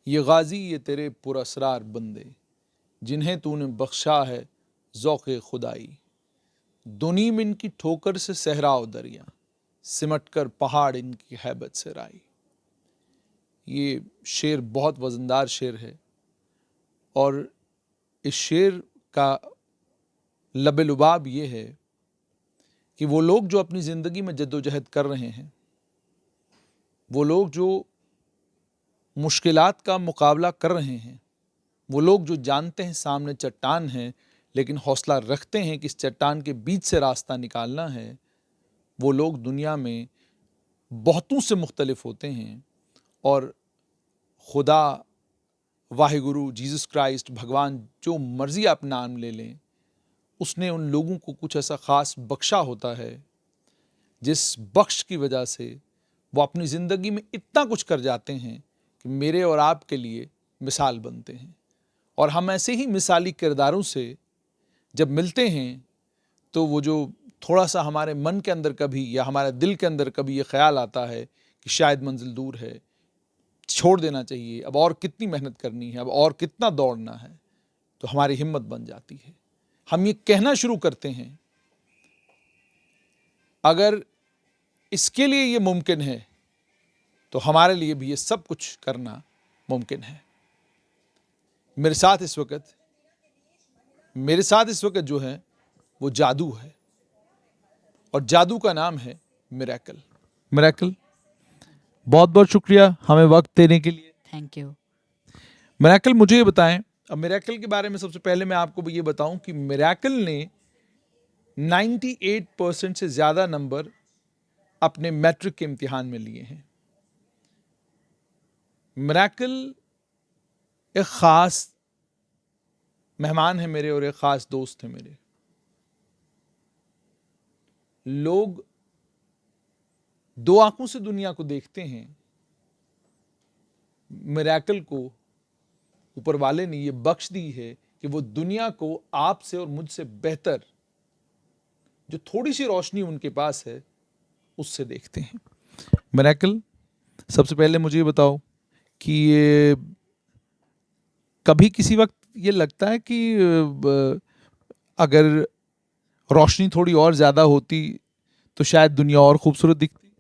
ये गाजी ये तेरे पुरअसरार बंदे, जिन्हें तूने बख्शा है ज़ौक़े खुदाई। दुनीम इनकी ठोकर से सहराव दरिया, सिमट कर पहाड़ इनकी हैबत से राई। ये शेर बहुत वज़नदार शेर है और इस शेर का लब-ए-लुबाब ये है कि वो लोग जो अपनी ज़िंदगी में जद्दोजहद कर रहे हैं, वो लोग जो मुश्किलात का मुकाबला कर रहे हैं, वो लोग जो जानते हैं सामने चट्टान है लेकिन हौसला रखते हैं कि इस चट्टान के बीच से रास्ता निकालना है, वो लोग दुनिया में बहुतों से मुख्तलिफ होते हैं। और खुदा, वाहिगुरु, जीसस क्राइस्ट, भगवान, जो मर्ज़ी आप नाम ले लें, उसने उन लोगों को कुछ ऐसा ख़ास बख्शा होता है जिस बख्श की वजह से वो अपनी ज़िंदगी में इतना कुछ कर जाते हैं कि मेरे और आपके लिए मिसाल बनते हैं। और हम ऐसे ही मिसाली किरदारों से जब मिलते हैं तो वो जो थोड़ा सा हमारे मन के अंदर कभी या हमारे दिल के अंदर कभी ये ख्याल आता है कि शायद मंजिल दूर है, छोड़ देना चाहिए, अब और कितनी मेहनत करनी है, अब और कितना दौड़ना है, तो हमारी हिम्मत बन जाती है। हम ये कहना शुरू करते हैं, अगर इसके लिए ये मुमकिन है तो हमारे लिए भी ये सब कुछ करना मुमकिन है। मेरे साथ इस वक्त जो है वो जादू है, और जादू का नाम है मिरेकल। मिरेकल, बहुत बहुत शुक्रिया हमें वक्त देने के लिए। Thank you. मिरेकल, मुझे ये बताएं, अब मिरेकल के बारे में सबसे पहले मैं आपको ये बताऊं कि मिरेकल ने 98% से ज़्यादा नंबर अपने मैट्रिक के इम्तिहान में लिए हैं। मिरेकल एक ख़ास मेहमान है मेरे और एक ख़ास दोस्त है मेरे। लोग दो आंखों से दुनिया को देखते हैं, मिरेकल को ऊपर वाले ने ये बख्श दी है कि वो दुनिया को आपसे और मुझसे बेहतर, जो थोड़ी सी रोशनी उनके पास है, उससे देखते हैं। मिरेकल, सबसे पहले मुझे ये बताओ कि ये कभी किसी वक्त ये लगता है कि अगर रोशनी थोड़ी और ज़्यादा होती तो शायद दुनिया और खूबसूरत दिखती?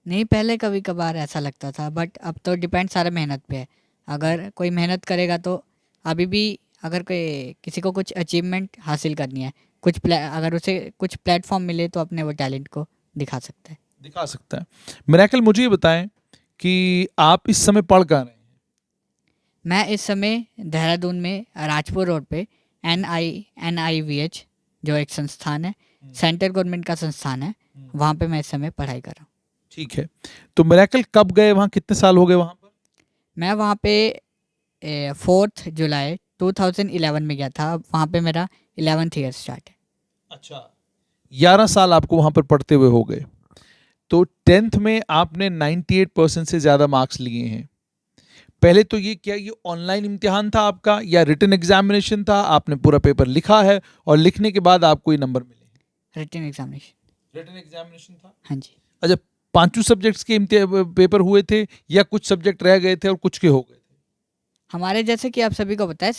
नहीं, पहले कभी कभार ऐसा लगता था, बट अब तो डिपेंड सारा मेहनत पे है। अगर कोई मेहनत करेगा तो अभी भी, अगर कोई किसी को कुछ अचीवमेंट हासिल करनी है, अगर उसे कुछ प्लेटफॉर्म मिले तो अपने वो टैलेंट को दिखा सकता है। मिरेकल, मुझे ये बताएं कि आप इस समय पढ़ कहाँ रहे हैं? मैं इस समय देहरादून में राजपुर रोड पे NIVH जो एक संस्थान है, सेंट्रल गवर्नमेंट का संस्थान है, वहाँ पे मैं इस समय पढ़ाई कर रहा हूँ। ठीक है, तो मिरेकल कब गए वहाँ, कितने साल हो गए वहाँ पर? मैं वहाँ पे 4 जुलाई 2011 में गया था। वहाँ पे मेरा 11th ईयर स्टार्ट है। अच्छा, 11 साल आपको वहाँ पर पढ़ते हुए हो गए। तो 10th में आपने 98% से ज़्यादा मार्क्स लिए हैं। पहले तो ये क्या ये ऑनलाइन इम्तिहान था आपका या रिटन एग्जामिनेशन था? आपने पूरा पेपर लिखा है और लिखने के बाद आपको ये नंबर मिले? रिटन एग्जामिनेशन था। हाँ जी। अच्छा, पांचों सब्जेक्ट्स के पेपर हुए थे या कुछ सब्जेक्ट रह गए थे और कुछ के हो गए थे? हमारे जैसे कि आप सभी को पता है,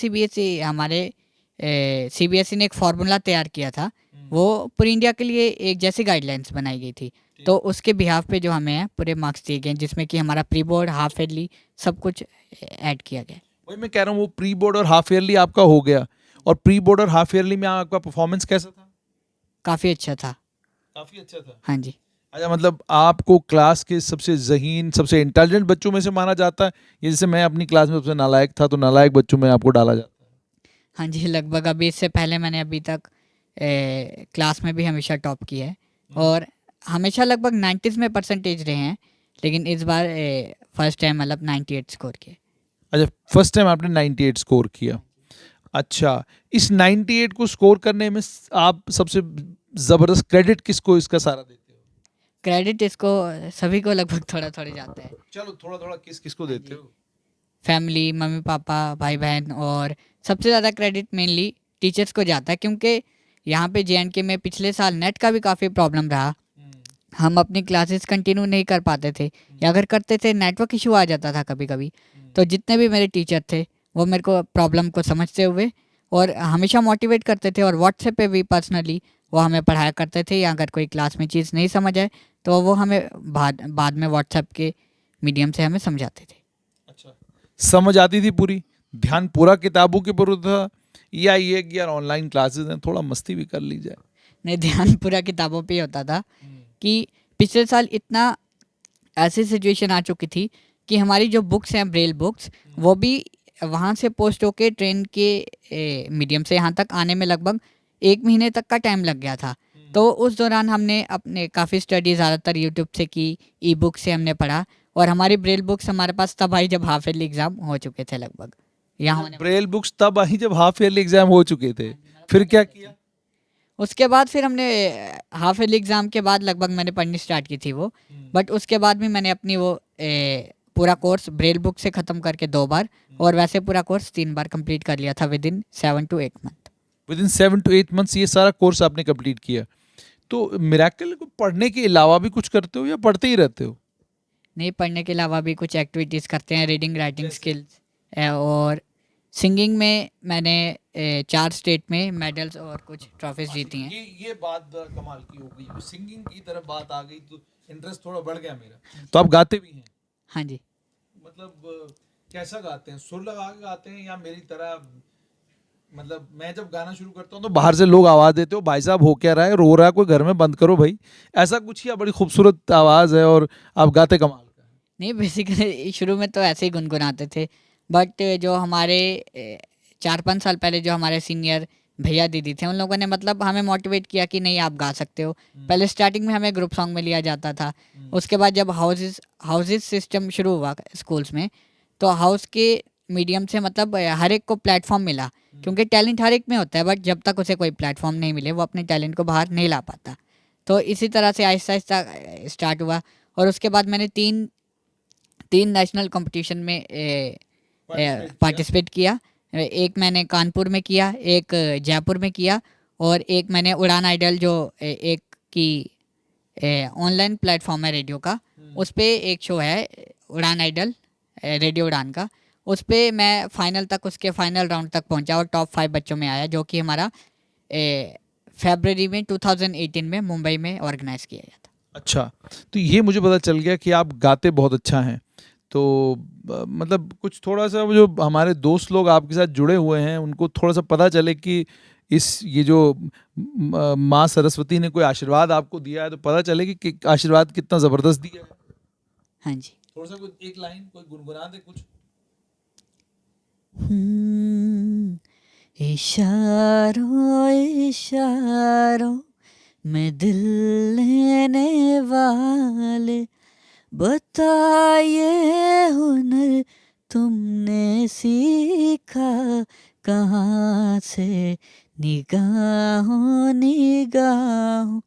CBSE ने एक फॉर्मूला तैयार किया था। वो पूरी इंडिया के लिए एक जैसी गाइडलाइंस बनाई गई थी, तो उसके बिहाफ पे जो हमें है पूरे मार्क्स दिए गए, जिसमें कि हमारा प्री बोर्ड, हाफ ईयरली सब कुछ ऐड किया गया। वही मैं कह रहा हूँ, वो प्री बोर्ड और हाफ ईयरली आपका हो गया, और प्री बोर्ड और हाफ ईयरली में आपका परफॉर्मेंस कैसा था? काफ़ी अच्छा था। हाँ जी। अच्छा, मतलब आपको क्लास के सबसे ज़हीन, सबसे इंटेलिजेंट बच्चों में से माना जाता है? ये जैसे मैं अपनी क्लास में सबसे नालायक था, तो नालायक बच्चों में आपको डाला जाता है? हाँ जी, लगभग। अभी इससे पहले मैंने अभी तक क्लास में भी हमेशा टॉप किया है, और हमेशा लगभग 90s में परसेंटेज रहे हैं, लेकिन इस बार फर्स्ट टाइम मतलब 98 स्कोर किया। अच्छा, फर्स्ट टाइम आपने 98 स्कोर किया। अच्छा, इस 98 को स्कोर करने में आप सबसे ज़बरदस्त क्रेडिट किसको इसका सारा देते हो? क्रेडिट इसको सभी को लगभग थोड़ा थोड़ा जाता है। चलो थोड़ा थोड़ा किसको देते हो? फैमिली, मम्मी पापा, भाई बहन, और सबसे ज़्यादा क्रेडिट मेनली टीचर्स को जाता है, क्योंकि यहाँ पे JNK में पिछले साल नेट का भी काफ़ी प्रॉब्लम रहा। हम अपनी क्लासेस कंटिन्यू नहीं कर पाते थे, या अगर करते थे नेटवर्क इशू आ जाता था कभी कभी। तो जितने भी मेरे टीचर थे वो मेरे को प्रॉब्लम को समझते हुए और हमेशा मोटिवेट करते थे, और व्हाट्सएप पे भी पर्सनली वो हमें पढ़ाया करते थे, या अगर कोई क्लास में चीज़ नहीं समझ आए तो वो हमें बाद में व्हाट्सएप के मीडियम से हमें समझाते थे। अच्छा, समझ आती थी पूरी? ध्यान पूरा किताबों के ऊपर होता था, या ये कि यार ऑनलाइन क्लासेस हैं थोड़ा मस्ती भी कर ली जाए? नहीं, ध्यान पूरा किताबों पे ही होता था कि पिछले साल इतना ऐसी सिचुएशन आ चुकी थी कि हमारी जो बुक्स हैं, ब्रेल बुक्स, वो भी वहाँ से पोस्ट होके ट्रेन के मीडियम से यहाँ तक आने में लगभग 1 महीने तक का टाइम लग गया था। तो उस दौरान हमने अपने काफ़ी स्टडी ज़्यादातर यूट्यूब से की, ई बुक से हमने पढ़ा, और हमारी ब्रेल बुक्स हमारे पास तब आई जब हाफ ईयरली एग्ज़ाम हो चुके थे लगभग यहाँ होने वाले। ब्रेल बुक्स तब आई जब हाफ ईयरली एग्जाम हो चुके थे, फिर क्या किया? उसके बाद फिर हमने हाफ ईयरली एग्ज़ाम के बाद लगभग मैंने पढ़नी स्टार्ट की थी वो। बट उसके बाद भी मैंने अपनी वो पूरा कोर्स ब्रेल बुक से ख़त्म करके 2 बार, और वैसे पूरा कोर्स 3 बार कंप्लीट कर लिया था with in 7 to 8 month. With in 7 to 8 months ये सारा कोर्स आपने कंप्लीट किया। तो मिरेकल को पढ़ने के अलावा भी कुछ करते हो या पढ़ते ही रहते हो? नहीं, पढ़ने के अलावा भी कुछ एक्टिविटीज़ करते हैं, रीडिंग राइटिंग स्किल्स, और सिंगिंग में मैंने 4 स्टेट में मेडल्स और कुछ ट्रॉफीज जीती हैं। ये बात कमाल की हो गई, सिंगिंग की तरफ बात आ गई तो इंटरेस्ट थोड़ा बढ़ गया मेरा। तो आप गाते भी हैं? हाँ जी। मतलब कैसा गाते हैं? सुर लगा के गाते हैं या मेरी तरह? मतलब मैं जब गाना शुरू करता हूँ तो बाहर से लोग आवाज देते हो, भाई साहब हो क्या रहा है, रो रहा है कोई, घर में बंद करो भाई, ऐसा कुछ? या बड़ी खूबसूरत आवाज है और आप गाते कमाल का है? नहीं, बेसिकली शुरू में तो ऐसे ही गुनगुनाते थे, बट जो हमारे 4-5 साल पहले जो हमारे सीनियर भैया दीदी थे, उन लोगों ने मतलब हमें मोटिवेट किया कि नहीं, आप गा सकते हो। पहले स्टार्टिंग में हमें ग्रुप सॉन्ग में लिया जाता था। उसके बाद जब हाउसेस सिस्टम शुरू हुआ स्कूल्स में, तो हाउस के मीडियम से मतलब हर एक को प्लेटफॉर्म मिला, क्योंकि टैलेंट हर एक में होता है, बट जब तक उसे कोई प्लेटफॉर्म नहीं मिले वो अपने टैलेंट को बाहर नहीं ला पाता। तो इसी तरह से आहिस्ता आहिस्ता स्टार्ट हुआ, और उसके बाद मैंने तीन नेशनल कंपटीशन में पार्टिसिपेट किया। एक मैंने कानपुर में किया, एक जयपुर में किया, और एक मैंने उड़ान आइडल जो एक की ऑनलाइन प्लेटफॉर्म है रेडियो का, उस पे एक शो है उड़ान आइडल, रेडियो उड़ान का, उस पे मैं फाइनल तक, उसके फाइनल राउंड तक पहुंचा और टॉप 5 बच्चों में आया, जो कि हमारा फरवरी में 2018 में मुंबई में ऑर्गेनाइज किया गया था। अच्छा, तो ये मुझे पता चल गया कि आप गाते बहुत अच्छा हैं। तो मतलब कुछ थोड़ा सा जो हमारे दोस्त लोग आपके साथ जुड़े हुए हैं उनको थोड़ा सा पता चले कि ये जो माँ सरस्वती ने कोई आशीर्वाद आपको दिया है, तो पता चले कि आशीर्वाद कितना ज़बरदस्त दिया है। हाँ जी। थोड़ा सा कोई एक लाइन कोई गुनगुना दे कुछ। इशारों इशारों में दिल लेने वाले, बताइए हुनर तुमने सीखा कहाँ से, निगाहों निगाहों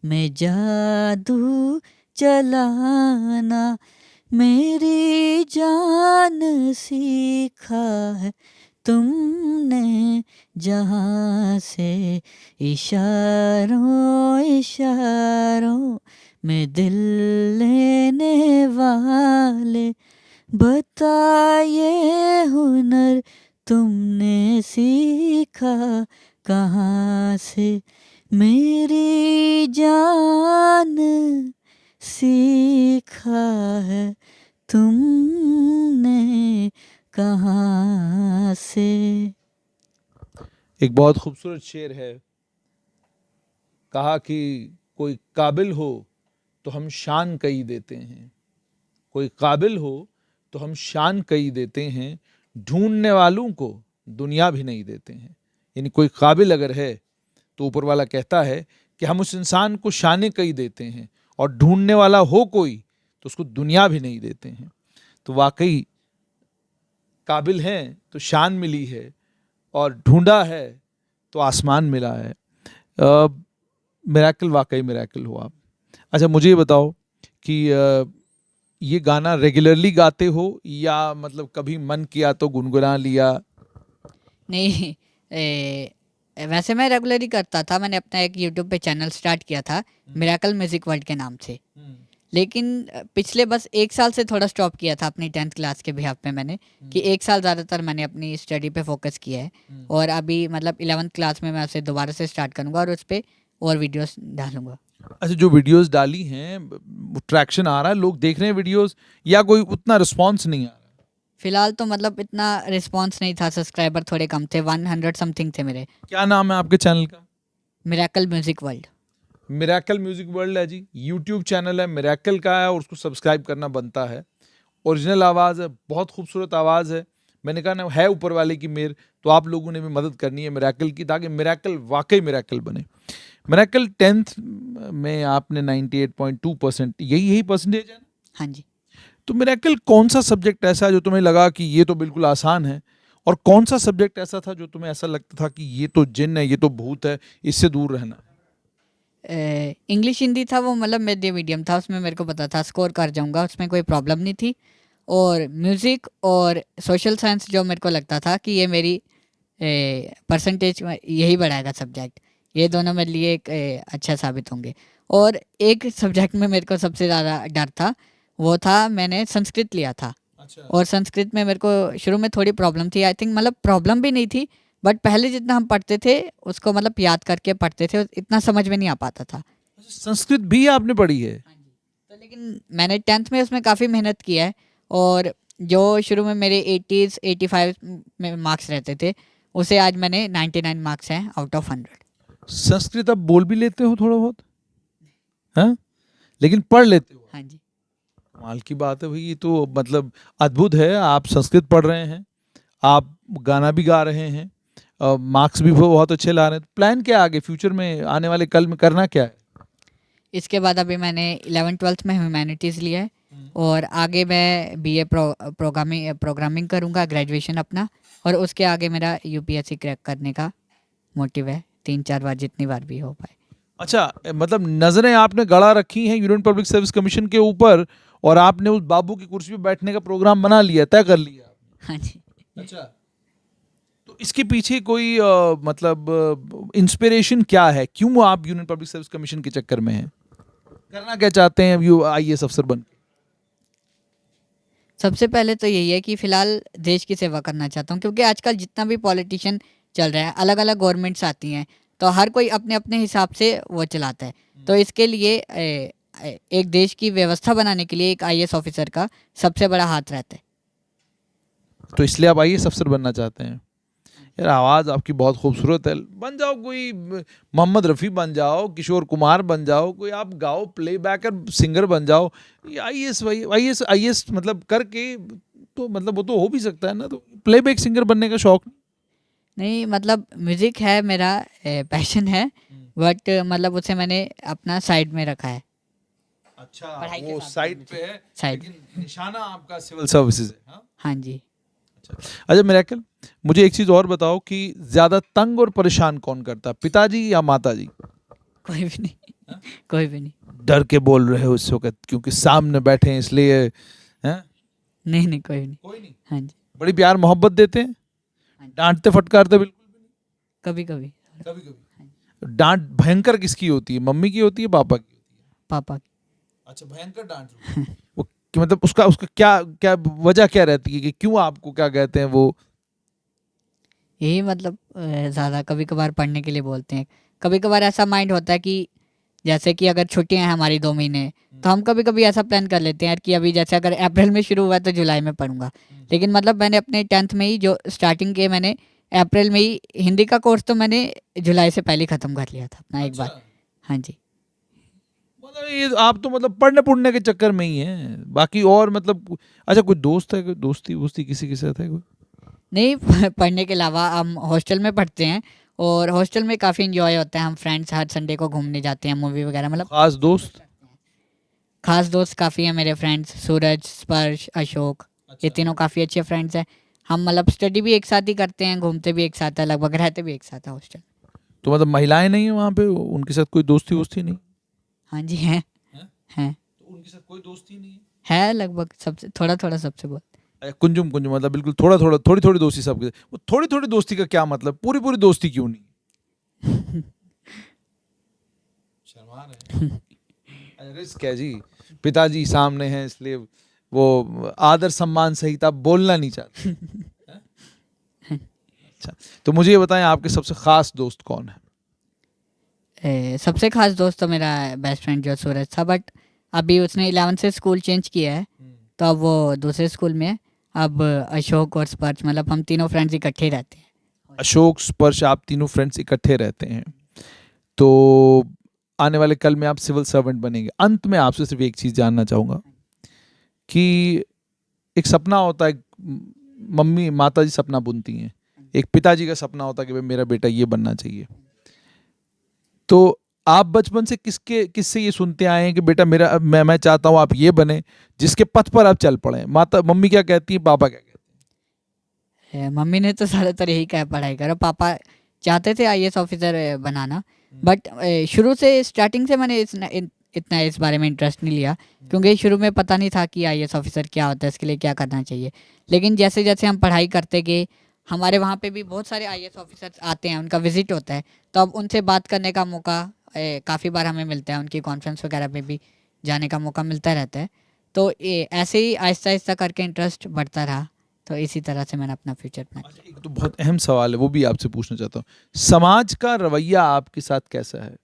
में जादू चलाना मेरी जान सीखा है तुमने जहाँ से, इशारों इशारों में दिल लेने वाले, बताइए हुनर तुमने सीखा कहाँ से, मेरी जान सीखा है तुमने कहाँ से। एक बहुत खूबसूरत शेर है, कहा कि कोई काबिल हो तो हम शान कई देते हैं, कोई काबिल हो तो हम शान कई देते हैं, ढूंढने वालों को दुनिया भी नहीं देते हैं। यानी कोई काबिल अगर है तो ऊपर वाला कहता है कि हम उस इंसान को शान कई देते हैं, और ढूंढने वाला हो कोई तो उसको दुनिया भी नहीं देते हैं। तो वाकई काबिल हैं तो शान मिली है, और ढूंढा है तो आसमान मिला है। मिरेकल, वाकई मिरेकल हो आप। अच्छा, मुझे ये बताओ कि ये गाना रेगुलरली गाते हो या मतलब कभी मन किया तो गुनगुना लिया? नहीं, वैसे मैं रेगुलर ही करता था, मैंने अपना एक यूट्यूब पे चैनल स्टार्ट किया था मिरेकल म्यूजिक वर्ल्ड के नाम से। लेकिन पिछले बस 1 साल से थोड़ा स्टॉप किया था अपनी 10th क्लास के बिहाफ पे मैंने, कि 1 साल ज़्यादातर मैंने अपनी स्टडी पे फोकस किया है। और अभी मतलब 11th क्लास में मैं उसे दोबारा से स्टार्ट करूँगा और उस पर और वीडियोस डालूंगा। अच्छा, जो वीडियोस डाली हैं ट्रैक्शन आ रहा है, लोग देख रहे हैं वीडियोस, या कोई उतना रिस्पॉन्स नहीं आ रहा? फिलहाल तो मतलब इतना रिस्पॉन्स नहीं था, सब्सक्राइबर थोड़े कम थे, 100 समथिंग थे मेरे। क्या नाम है आपके चैनल का? Miracle music world. Miracle music world है जी, यूट्यूब चैनल है, मिरेकल का है और उसको सब्सक्राइब करना बनता है। ओरिजिनल आवाज़ है, बहुत खूबसूरत आवाज़ है। मैंने कहा ना, है ऊपर वाले की मेहर, तो आप लोगों ने भी मदद करनी है मिरेकल की, ताकि मिरेकल वाकई मिरेकल बने। मिरेकल 10th में आपने 98.2% यही परसेंटेज है ना? हाँ जी। तो मिरेकल कौन सा सब्जेक्ट ऐसा है जो तुम्हें लगा कि ये तो बिल्कुल आसान है, और कौन सा सब्जेक्ट ऐसा था जो तुम्हें ऐसा लगता था कि ये तो जिन है, ये तो भूत है, इससे दूर रहना है? इंग्लिश हिंदी था वो, मतलब मध्य मीडियम था, उसमें मेरे को पता था स्कोर कर जाऊंगा, उसमें कोई प्रॉब्लम नहीं थी। और म्यूज़िक और सोशल साइंस जो मेरे को लगता था कि ये मेरी परसेंटेज यही बढ़ाएगा सब्जेक्ट, ये दोनों मेरे लिए एक अच्छा साबित होंगे। और एक सब्जेक्ट में मेरे को सबसे ज़्यादा डर था, वो था मैंने संस्कृत लिया था। अच्छा। और संस्कृत में मेरे को शुरू में थोड़ी प्रॉब्लम थी, आई थिंक, मतलब प्रॉब्लम भी नहीं थी, बट पहले जितना हम पढ़ते थे उसको मतलब याद करके पढ़ते थे, इतना समझ में नहीं आ पाता था। संस्कृत भी आपने पढ़ी है? तो लेकिन मैंने 10th में उसमें काफ़ी मेहनत किया है, और जो शुरू में मेरे 80s 85 में मार्क्स रहते थे, उसे आज मैंने 99 मार्क्स हैं आउट ऑफ 100। संस्कृत आप बोल भी लेते हो थोड़ा बहुत? हाँ, लेकिन पढ़ लेते हो? हाँ जी। कमाल की बात है भाई, ये तो मतलब अद्भुत है। आप संस्कृत पढ़ रहे हैं, आप गाना भी गा रहे हैं, मार्क्स भी बहुत अच्छे ला रहे हैं। प्लान क्या है आगे, फ्यूचर में, आने वाले कल में करना क्या है? इसके बाद अभी मैंने 11th-12th में ह्यूमैनिटीज़ लिया है, और आगे मैं बीए प्रोग्रामिंग करूँगा, ग्रेजुएशन अपना, और उसके आगे मेरा यूपीएससी क्रैक करने का मोटिव है, 3-4 बार, जितनी बार भी हो पाए। अच्छा, मतलब नजरें आपने गड़ा रखी हैं यूनियन पब्लिक सर्विस कमीशन के ऊपर, और आपने उस बाबू की कुर्सी पे बैठने का प्रोग्राम बना लिया, तय कर लिया? हाँ जी। अच्छा, तो इसके पीछे कोई मतलब इंस्पिरेशन क्या है? क्यों आप यूनियन पब्लिक सर्विस कमीशन के चक्कर में हैं? करना क्या चाहते हैं यू आईएएस अफसर बन के? सबसे पहले तो यही है कि फ़िलहाल देश की सेवा करना चाहता हूँ, क्योंकि आजकल जितना भी पॉलिटिशियन चल रहा है, अलग अलग गवर्नमेंट्स आती हैं, तो हर कोई अपने अपने हिसाब से वो चलाता है। तो इसके लिए एक देश की व्यवस्था बनाने के लिए एक आईएएस ऑफिसर का सबसे बड़ा हाथ रहता है। तो इसलिए आप आईएएस अफसर बनना चाहते हैं? यार, आवाज़ आपकी बहुत खूबसूरत है, बन जाओ कोई मोहम्मद रफ़ी बन जाओ, किशोर कुमार बन जाओ, कोई आप गाओ, प्लेबैकर सिंगर बन जाओ। ये आईएएस आईएएस आईएएस मतलब करके, तो मतलब वो तो हो भी सकता है ना, तो प्लेबैक सिंगर बनने का शौक? नहीं, मतलब म्यूज़िक है मेरा, पैशन है, बट मतलब उसे मैंने अपना साइड में रखा है। अच्छा, पढ़ाई के वो साथ साइड पे है, साइड। लेकिन निशाना आपका सिविल सर्विसेज है। हाँ? हाँ जी। अच्छा मिरेकल, मुझे एक चीज़ और बताओ कि ज़्यादा तंग और परेशान कौन करता है, पिताजी या माताजी? कोई भी नहीं। कोई भी नहीं। डर के बोल रहे हो इस वक्त क्योंकि सामने बैठे हैं इसलिए? हैं? नहीं नहीं, कोई भी नहीं। कोई नहीं? हाँ जी। बड़ी प्यार मोहब्बत देते हैं? हाँ जी। डांटते फटकारते बिल्कुल भी कभी कभी। नहीं? कभी कभी। डांट भयंकर किसकी होती है, मम्मी की होती है, पापा की होती है? पापा की। अच्छा, भयंकर डांट वो कि मतलब उसका उसका क्या क्या वजह क्या रहती है कि क्यों आपको क्या कहते हैं वो? यही मतलब ज़्यादा कभी कभार पढ़ने के लिए बोलते हैं। कभी कभार ऐसा माइंड होता है कि जैसे कि अगर छुट्टियां हैं हमारी 2 महीने, तो हम कभी कभी ऐसा प्लान कर लेते हैं यार कि अभी जैसे अगर अप्रैल में शुरू हुआ है तो जुलाई में पढ़ूंगा। लेकिन मतलब मैंने अपने 10th में ही जो स्टार्टिंग के, मैंने अप्रैल में ही हिंदी का कोर्स तो मैंने जुलाई से पहले ही ख़त्म कर लिया था अपना एक बार। अच्छा, हाँ जी। मतलब ये आप तो मतलब पढ़ने पढ़ने के चक्कर में ही हैं, बाकी और मतलब अच्छा कोई दोस्त है, कोई दोस्ती वोस्ती किसी के साथ है कोई? नहीं, पढ़ने के अलावा हम हॉस्टल में पढ़ते हैं, और हॉस्टल में काफ़ी इंजॉय होता है, हम फ्रेंड्स हर संडे को घूमने जाते हैं, मूवी वगैरह, मतलब खास दोस्त? खास दोस्त काफ़ी हैं मेरे फ्रेंड्स, सूरज, स्पर्श, अशोक, ये तीनों काफ़ी अच्छे फ्रेंड्स हैं। हम मतलब स्टडी भी एक साथ ही करते हैं, घूमते भी एक साथ है, लगभग रहते भी एक साथ है हॉस्टल। तो मतलब महिलाएं नहीं है वहाँ पे, उनके साथ कोई दोस्ती वोस्ती नहीं? हाँ जी, हैं। हैं? हैं। तो उनके साथ कोई दोस्ती नहीं है? है लगभग सबसे, थोड़ा थोड़ा सबसे बहुत। अच्छा, कुंजुम कुंजुम मतलब बिल्कुल थोड़ा थोड़ा, थोड़ी थोड़ी दोस्ती सबके। वो थोड़ी थोड़ी दोस्ती का क्या मतलब, पूरी पूरी दोस्ती क्यों नहीं? शर्मा रहे हैं। रिस्क है जी, पिताजी सामने हैं इसलिए वो आदर सम्मान सहित आप बोलना नहीं चाहते। अच्छा, तो मुझे ये बताएं आपके सबसे खास दोस्त कौन है? सबसे खास दोस्त तो मेरा बेस्ट फ्रेंड जो सूरज था, बट अभी उसने 11th से स्कूल चेंज किया है, तो अब वो दूसरे स्कूल में है। अब अशोक और स्पर्श, मतलब हम तीनों फ्रेंड्स इकट्ठे ही रहते हैं। अशोक, स्पर्श, आप तीनों फ्रेंड्स इकट्ठे रहते हैं। तो आने वाले कल में आप सिविल सर्वेंट बनेंगे। अंत में आपसे सिर्फ एक चीज जानना चाहूंगा कि एक सपना होता है, मम्मी माता जी सपना बुनती हैं, एक पिताजी का सपना होता है कि भाई मेरा बेटा ये बनना चाहिए। तो आप बचपन से किससे ये सुनते आए हैं कि बेटा मेरा मैं चाहता हूं आप ये बने, जिसके पथ पर आप चल पड़े? मम्मी क्या कहती है, पापा क्या कहते हैं? मम्मी ने तो ज़्यादातर यही कहा पढ़ाई करो। पापा चाहते थे आईएएस ऑफिसर बनाना, बट शुरू से स्टार्टिंग से मैंने इतना इस बारे में इंटरेस्ट नहीं लिया, क्योंकि शुरू में पता नहीं था कि आईएएस ऑफिसर क्या होता है, इसके लिए क्या करना चाहिए। लेकिन जैसे जैसे हम पढ़ाई करते गए, हमारे वहाँ पे भी बहुत सारे आईएएस ऑफिसर्स आते हैं, उनका विजिट होता है, तो अब उनसे बात करने का मौका काफ़ी बार हमें मिलता है, उनकी कॉन्फ्रेंस वगैरह में भी जाने का मौका मिलता रहता है। तो ऐसे ही आहिस्ता आहिस्ता करके इंटरेस्ट बढ़ता रहा, तो इसी तरह से मैंने अपना फ्यूचर प्लान किया। एक तो बहुत अहम सवाल है, वो भी आपसे पूछना चाहता हूँ। समाज का रवैया आपके साथ कैसा है?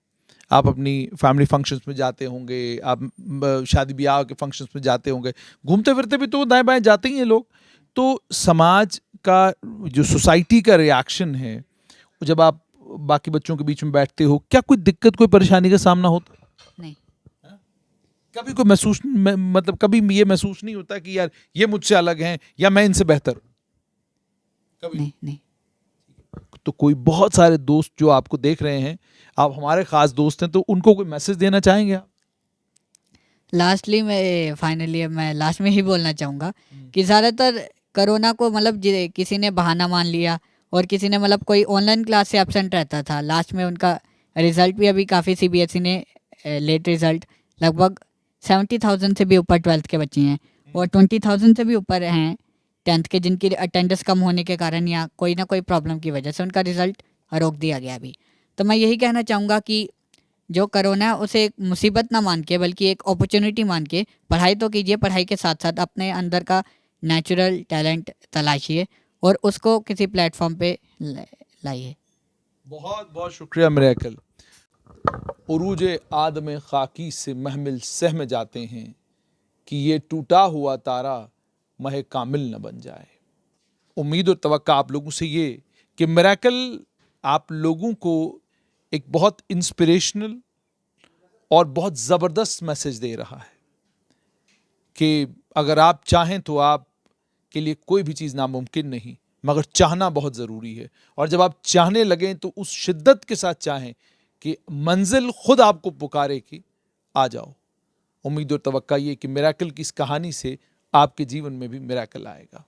आप अपनी फैमिली फंक्शंस में जाते होंगे, आप शादी ब्याह के फंक्शंस में जाते होंगे, घूमते फिरते भी तो दाएं बाएं जाते ही हैं लोग। तो समाज का जो सोसाइटी का रिएक्शन है, जब आप बाकी बच्चों के बीच में बैठते हो, क्या कोई दिक्कत, कोई परेशानी का सामना होता है? नहीं। कभी कोई मतलब कभी ये महसूस नहीं होता कि यार ये मुझसे अलग हैं या मैं इनसे बेहतर हूं? कभी नहीं नहीं। तो कोई बहुत सारे दोस्त जो आपको देख रहे हैं, आप हमारे खास दोस्त हैं, तो उनको कोई मैसेज देना चाहेंगे आप? लास्टली मैं लास्ट में ही बोलना चाहूँगा कि ज़्यादातर कोरोना को मतलब किसी ने बहाना मान लिया, और किसी ने मतलब कोई ऑनलाइन क्लास से एब्सेंट रहता था, लास्ट में उनका रिजल्ट भी अभी काफ़ी सीबीएसई ने लेट रिजल्ट, लगभग 70,000 से भी ऊपर 12th के बच्चे हैं, और 20,000 से भी ऊपर हैं 10th के, जिनकी अटेंडेंस कम होने के कारण या कोई ना कोई प्रॉब्लम की वजह से उनका रिजल्ट रोक दिया गया अभी। तो मैं यही कहना चाहूँगा कि जो कोरोना है उसे एक मुसीबत ना मान के, बल्कि एक अपॉर्चुनिटी मान के पढ़ाई तो कीजिए, पढ़ाई के साथ साथ अपने अंदर का नेचुरल टैलेंट तलाशिए और उसको किसी प्लेटफॉर्म पे लाइए। बहुत बहुत शुक्रिया मिरेकल। उरूजे आदम खाकी से महमिल सहम जाते हैं कि ये टूटा हुआ तारा महे कामिल न बन जाए। उम्मीद और तवक्का आप लोगों से ये कि मिरेकल आप लोगों को एक बहुत इंस्पिरेशनल और बहुत ज़बरदस्त मैसेज दे रहा है कि अगर आप चाहें तो आप के लिए कोई भी चीज़ नामुमकिन नहीं, मगर चाहना बहुत ज़रूरी है। और जब आप चाहने लगें तो उस शिद्दत के साथ चाहें कि मंजिल खुद आपको पुकारे कि आ जाओ। उम्मीद और तवक्का ये कि मिरेकल की इस कहानी से आपके जीवन में भी मिरेकल आएगा।